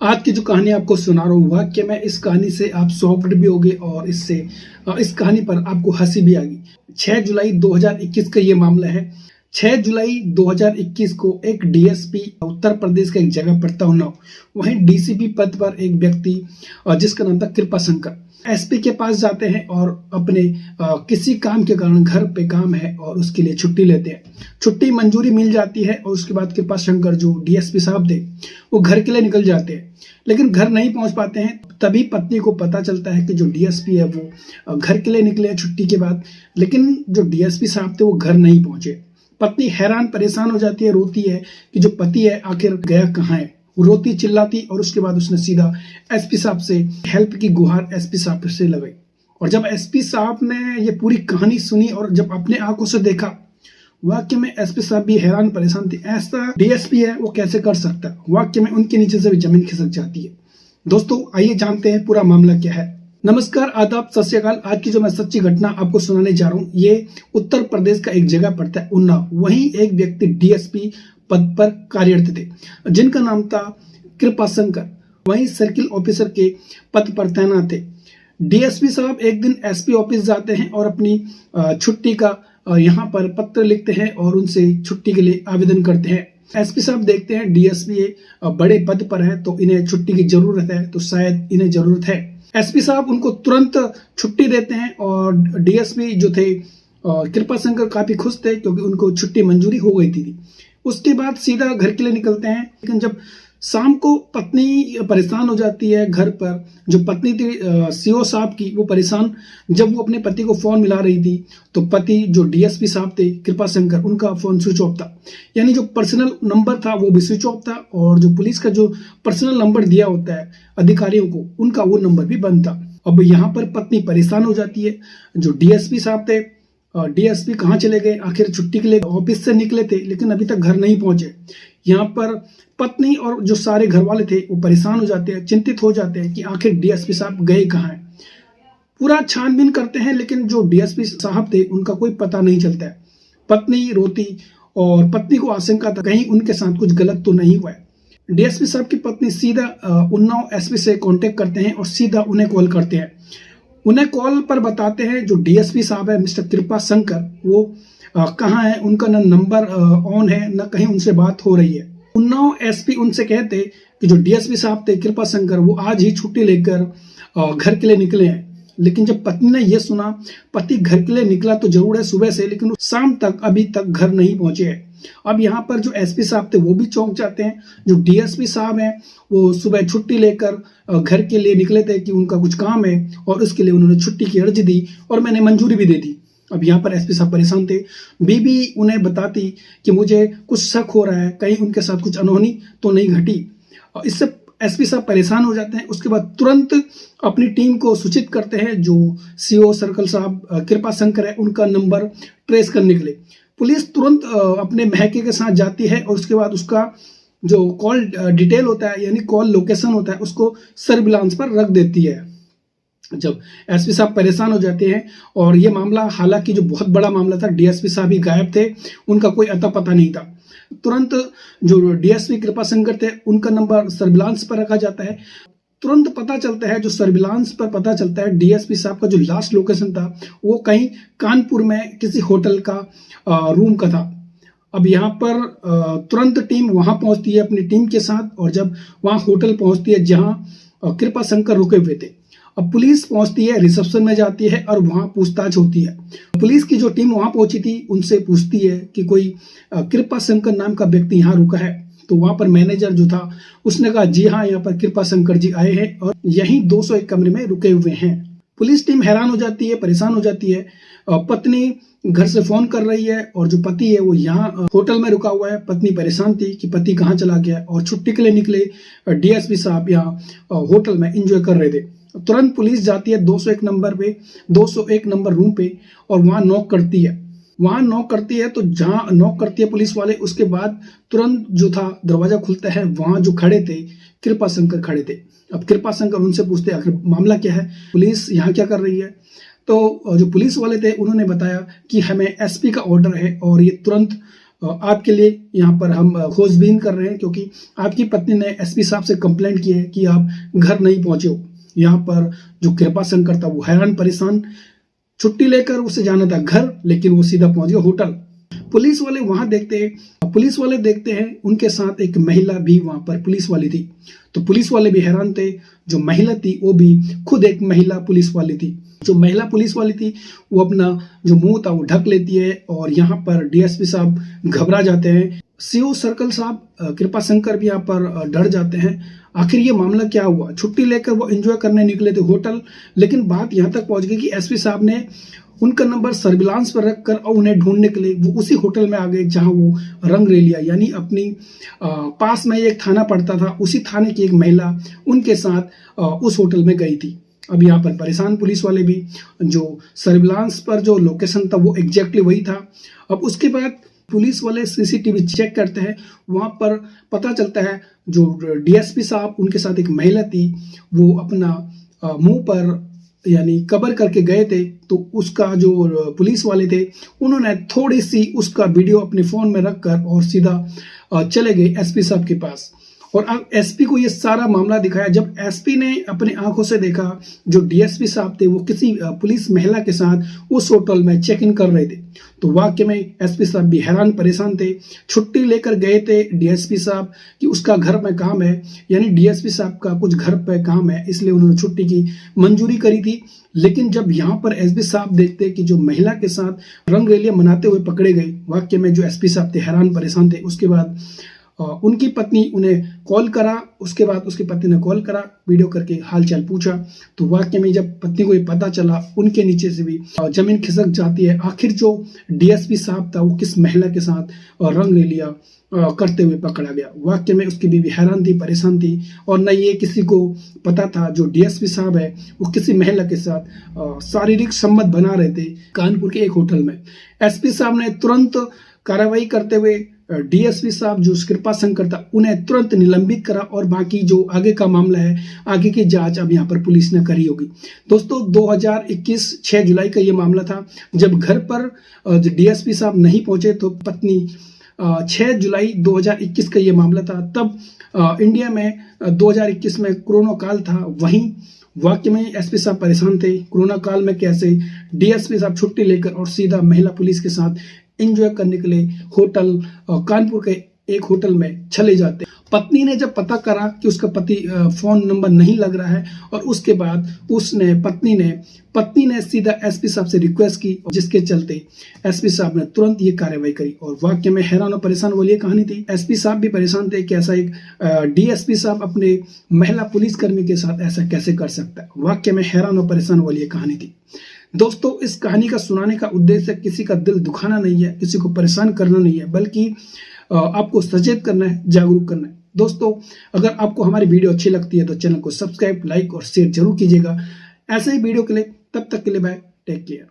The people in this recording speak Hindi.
आज की जो कहानी आपको सुना रहा हूँ वाक्य में, इस कहानी से आप शॉक्ड भी होगे और इस कहानी पर आपको हंसी भी आएगी। 6 जुलाई 2021 का ये मामला है। 6 जुलाई 2021 को एक डीएसपी उत्तर प्रदेश का एक जगह पड़ता उन्नाव, वहीं डीसीपी पद पर एक व्यक्ति जिसका नाम था कृपा शंकर, एसपी के पास जाते हैं और अपने किसी काम के कारण, घर पे काम है और उसके लिए छुट्टी लेते हैं। छुट्टी मंजूरी मिल जाती है और उसके बाद कृपा शंकर जो डीएसपी साहब थे वो घर के लिए निकल जाते हैं, लेकिन घर नहीं पहुंच पाते हैं। तभी पत्नी को पता चलता है कि जो डीएसपी है वो घर के लिए निकले हैं छुट्टी के बाद, लेकिन जो डीएसपी साहब थे वो घर नहीं पहुंचे। पत्नी हैरान परेशान हो जाती है, रोती है कि जो पति है आखिर गया कहाँ है। वो रोती चिल्लाती और उसके बाद उसने सीधा एसपी साहब से हेल्प की गुहार एसपी साहब से लगाई। और जब एसपी साहब ने ये पूरी कहानी सुनी और जब अपने आंखों से देखा, वाकई में एसपी साहब भी हैरान परेशान थे। ऐसा डीएसपी है वो कैसे कर सकता है? वाकई में उनके नीचे से भी जमीन खिसक जाती है। दोस्तों आइए जानते हैं पूरा मामला क्या है। नमस्कार, आदाब, सत श्री अकाल। आज की जो मैं सच्ची घटना आपको सुनाने जा रहा हूँ ये उत्तर प्रदेश का एक जगह पड़ता है उन्नाव। वहीं एक व्यक्ति डीएसपी पद पर कार्यरत थे जिनका नाम था कृपा शंकर, वहीं सर्किल ऑफिसर के पद पर तैनात थे। डीएसपी साहब एक दिन एसपी ऑफिस जाते हैं और अपनी छुट्टी का यहाँ पर पत्र लिखते हैं और उनसे छुट्टी के लिए आवेदन करते हैं। एसपी साहब देखते हैं डीएसपी बड़े पद पर है तो इन्हें छुट्टी की जरूरत है, तो शायद इन्हें जरूरत है। एसपी साहब उनको तुरंत छुट्टी देते हैं और डीएसपी जो थे कृपा शंकर काफी खुश थे क्योंकि उनको छुट्टी मंजूरी हो गई थी। उसके बाद सीधा घर के लिए निकलते हैं, लेकिन जब शाम को पत्नी परेशान हो जाती है, घर पर जो पत्नी थी सीओ साहब की वो परेशान, जब वो अपने पति को फोन मिला रही थी तो पति जो डीएसपी साहब थे कृपा शंकर, उनका फोन स्विच ऑफ था। यानी जो पर्सनल नंबर था वो भी स्विच ऑफ था और जो पुलिस का जो पर्सनल नंबर दिया होता है अधिकारियों को, उनका वो नंबर भी बंद था। अब यहाँ पर पत्नी परेशान हो जाती है। जो डीएसपी साहब थे, डीएसपी कहाँ चले गए? आखिर छुट्टी के लिए ऑफिस से निकले थे लेकिन अभी तक घर नहीं पहुंचे। यहाँ पर पत्नी और जो सारे घर वाले थे वो परेशान हो जाते हैं, चिंतित हो जाते हैं कि आखिर डीएसपी साहब गए कहाँ हैं। पूरा छानबीन करते हैं लेकिन जो डीएसपी साहब थे उनका कोई पता नहीं चलता है। पत्नी रोती और पत्नी को आशंका था कहीं उनके साथ कुछ गलत तो नहीं हुआ है। डीएसपी साहब की पत्नी सीधा उन्नाव एसपी से कांटेक्ट करते हैं और सीधा उन्हें कॉल करते हैं। उन्हें कॉल पर बताते हैं जो डीएसपी साहब है मिस्टर कृपा शंकर, वो कहाँ है, उनका न नंबर ऑन है न कहीं उनसे बात हो रही है। उन्नाव एसपी उनसे कहते कि जो डीएसपी साहब थे कृपा शंकर वो आज ही छुट्टी लेकर घर के लिए निकले हैं। लेकिन जब पत्नी ने यह सुना, पति घर के लिए निकला तो जरूर है सुबह से, लेकिन शाम तक अभी तक घर नहीं पहुंचे हैं। अब यहाँ पर जो एसपी साहब थे वो भी चौंक जाते हैं। जो डीएसपी साहब हैं वो सुबह छुट्टी लेकर घर के लिए निकले थे कि उनका कुछ काम है और उसके लिए उन्होंने छुट्टी की अर्जी दी और मैंने मंजूरी भी दे दी। अब यहाँ पर एसपी साहब परेशान थे। बीबी उन्हें बताती कि मुझे कुछ शक हो रहा है, कहीं उनके साथ कुछ अनहोनी तो नहीं घटी। और इससे एसपी साहब परेशान हो जाते हैं। उसके बाद तुरंत अपनी टीम को सूचित करते हैं, जो सीओ सर्कल साहब कृपा शंकर है उनका नंबर ट्रेस करने के लिए। पुलिस तुरंत अपने महके के साथ जाती है और उसके बाद उसका जो कॉल डिटेल होता है यानी कॉल लोकेशन होता है उसको सर्विलांस पर रख देती है। जब एसपी साहब परेशान हो जाते हैं और ये मामला, हालांकि जो बहुत बड़ा मामला था, डीएसपी साहब ही गायब थे, उनका कोई अता पता नहीं था। तुरंत जो डीएसपी कृपा शंकर थे उनका नंबर सर्विलांस पर रखा जाता है। तुरंत पता चलता है, जो सर्विलांस पर पता चलता है डीएसपी साहब का जो लास्ट लोकेशन था वो कहीं कानपुर में किसी होटल का रूम का था। अब यहाँ पर तुरंत टीम वहां पहुंचती है अपनी टीम के साथ, और जब वहां होटल पहुंचती है जहां कृपा शंकर रुके हुए थे, अब पुलिस पहुंचती है, रिसेप्शन में जाती है और वहां पूछताछ होती है। पुलिस की जो टीम वहां पहुंची थी उनसे पूछती है कि कोई कृपा शंकर नाम का व्यक्ति यहाँ रुका है। तो वहां पर मैनेजर जो था उसने कहा जी हाँ, यहाँ पर कृपा शंकर जी आए हैं और यहीं 201 कमरे में रुके हुए हैं। पुलिस टीम हैरान हो जाती है, परेशान हो जाती है। पत्नी घर से फोन कर रही है और जो पति है वो यहाँ होटल में रुका हुआ है। पत्नी परेशान थी कि पति कहाँ चला गया और छुट्टी के लिए निकले डीएसपी साहब यहाँ होटल में एंजॉय कर रहे थे। तुरंत पुलिस जाती है 201 नंबर पे, 201 नंबर रूम पे, और वहां नॉक करती है। तो जहां नॉक करती है पुलिस वाले, उसके बाद तुरंत जो था दरवाजा खुलता है। वहां जो खड़े थे कृपा शंकर खड़े थे। अब कृपा शंकर उनसे पूछते हैं आखिर मामला क्या है, पुलिस यहाँ क्या कर रही है। तो जो पुलिस वाले थे उन्होंने बताया कि हमें एसपी का ऑर्डर है और ये तुरंत आपके लिए यहाँ पर हम खोजबीन कर रहे हैं, क्योंकि आपकी पत्नी ने एसपी साहब से कंप्लेंट की है कि आप घर नहीं पहुंचे हो। यहाँ पर जो कृपा शंकर था वो हैरान परेशान, छुट्टी लेकर उसे जाना था घर, लेकिन वो सीधा पहुंच गया होटल। पुलिस वाले देखते हैं उनके साथ एक महिला भी वहां पर पुलिस वाली थी। तो पुलिस वाले भी हैरान थे। जो महिला थी वो भी खुद एक महिला पुलिस वाली थी। जो महिला पुलिस वाली थी वो अपना जो मुंह था वो ढक लेती है, और यहाँ पर डीएसपी साहब घबरा जाते हैं। सीओ सर्कल साहब कृपा शंकर भी यहाँ पर डर जाते हैं। आखिर ये मामला क्या हुआ? छुट्टी लेकर वो एंजॉय करने निकले थे होटल, लेकिन बात यहाँ तक पहुंच गई कि एसपी साहब ने उनका नंबर सर्विलांस पर रखकर और उन्हें ढूंढने के लिए वो उसी होटल में आ गए जहां वो रंगरेलिया यानी अपनी पास में एक थाना पड़ता था, उसी थाने की एक महिला उनके साथ उस होटल में गई थी। अब यहाँ पर परेशान पुलिस वाले भी, जो सर्विलांस पर जो लोकेशन था वो एग्जैक्टली वही था। अब उसके बाद पुलिस वाले सीसीटीवी चेक करते हैं, वहां पर पता चलता है जो डीएसपी साहब उनके साथ एक महिला थी वो अपना मुंह पर यानी कवर करके गए थे। तो उसका जो पुलिस वाले थे उन्होंने थोड़ी सी उसका वीडियो अपने फोन में रखकर और सीधा चले गए एसपी साहब के पास। और अब एसपी को ये सारा मामला दिखाया। जब एसपी ने अपने आंखों से देखा जो डीएसपी साहब थे वो किसी पुलिस महिला के साथ उस होटल में चेक इन कर रहे थे, तो वाकई में एसपी साहब भी हैरान परेशान थे। छुट्टी लेकर गए थे डीएसपी साहब कि उसका घर में काम है, यानी डीएसपी साहब का कुछ घर पे काम है, इसलिए उन्होंने छुट्टी की मंजूरी करी थी। लेकिन जब यहाँ पर एसपी साहब देखते कि जो महिला के साथ रंगरेलिया मनाते हुए पकड़े गए, वाकई में जो एसपी साहब थे हैरान परेशान थे। उसके बाद उनकी पत्नी उन्हें कॉल करा, उसके बाद उसकी पत्नी ने कॉल करा, वीडियो करके हालचाल पूछा। तो वाकई में जब पत्नी को ये पता चला, उनके नीचे से भी जमीन खिसक जाती है। आखिर जो डीएसपी साहब था वो किस महिला के साथ रंगरेलिया करते हुए पकड़ा गया। वाकई में उसकी बीवी हैरान थी, परेशान थी, और न ये किसी को पता था जो डीएसपी साहब है वो किसी महिला के साथ शारीरिक संबंध बना रहे थे कानपुर के एक होटल में। एसपी साहब ने तुरंत कार्रवाई करते हुए डीएसपी साहब जो कृपा शंकर था उन्हें तुरंत निलंबित करा, और बाकी जो आगे का मामला है, आगे की जांच अब यहाँ पर पुलिस ने करी होगी। दोस्तों 2021 6 जुलाई का ये मामला था, जब घर पर डीएसपी साहब नहीं पहुंचे तो पत्नी 6 जुलाई 2021 का ये मामला था। तब इंडिया में 2021 में कोरोना काल था। वहीं वाकई में एसपी साहब परेशान थे। कोरोना काल में कैसे डीएसपी साहब छुट्टी लेकर और सीधा महिला पुलिस के साथ एंजॉय करने के लिए होटल कानपुर के एक होटल में चले जाते। पत्नी ने जब पता करा कि उसका पति फोन नंबर नहीं लग रहा है, और उसके बाद पत्नी ने सीधा एसपी साहब से रिक्वेस्ट की, जिसके चलते एसपी साहब ने तुरंत ये कार्रवाई करी। और वाकई में हैरान और परेशान वाली ये कहानी थी। एसपी साहब भी परेशान थे कि ऐसा एक डीएसपी साहब अपने महिला पुलिसकर्मी के साथ ऐसा कैसे कर सकता है। वाकई में हैरान और परेशान वाली ये कहानी थी। दोस्तों इस कहानी का सुनाने का उद्देश्य किसी का दिल दुखाना नहीं है, किसी को परेशान करना नहीं है, बल्कि आपको सचेत करना है, जागरूक करना है। दोस्तों अगर आपको हमारी वीडियो अच्छी लगती है तो चैनल को सब्सक्राइब, लाइक और शेयर जरूर कीजिएगा। ऐसे ही वीडियो के लिए, तब तक के लिए बाय, टेक केयर।